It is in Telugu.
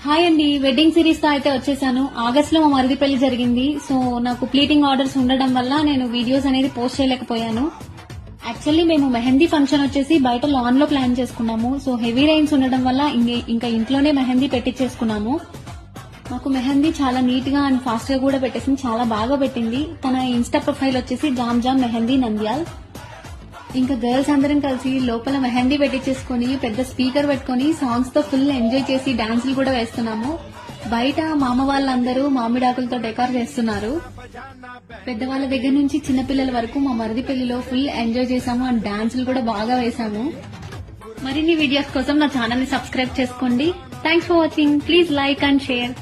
హాయ్ అండి, వెడ్డింగ్ సిరీస్ తో అయితే వచ్చేసాను. ఆగస్ట్ లో మా మరిది పెళ్లి జరిగింది. సో నాకు ప్లీటింగ్ ఆర్డర్స్ ఉండడం వల్ల నేను వీడియోస్ అనేది పోస్ట్ చేయలేకపోయాను. యాక్చువల్లీ మేము మెహందీ ఫంక్షన్ వచ్చేసి బయట లాన్ లో ప్లాన్ చేసుకున్నాము. సో హెవీ రైన్స్ ఉండడం వల్ల ఇంకా ఇంట్లోనే మెహందీ పెట్టించేసుకున్నాము. మాకు మెహందీ చాలా నీట్ గా అండ్ ఫాస్ట్ గా కూడా పెట్టేసింది, చాలా బాగా పెట్టింది. తన ఇన్స్టా ప్రొఫైల్ వచ్చేసి జామ్ జామ్ మెహందీ నంద్యాల్. ఇంకా గర్ల్స్ అందరం కలిసి లోపల మెహందీ పెట్టించేసుకుని పెద్ద స్పీకర్ పెట్టుకుని సాంగ్స్ తో ఫుల్ ఎంజాయ్ చేసి డాన్సులు కూడా వేస్తున్నాము. బయట మామ వాళ్ళందరూ మామిడాకులతో డెకార్ చేస్తున్నారు. పెద్దవాళ్ళ దగ్గర నుంచి చిన్నపిల్లల వరకు మా మరిది పెళ్లిలో ఫుల్ ఎంజాయ్ చేశాము అండ్ డాన్సులు కూడా బాగా వేశాము. మరిన్ని వీడియోస్ కోసం నా ఛానల్ ని సబ్స్క్రైబ్ చేసుకోండి. Thanks for watching. Please like and share.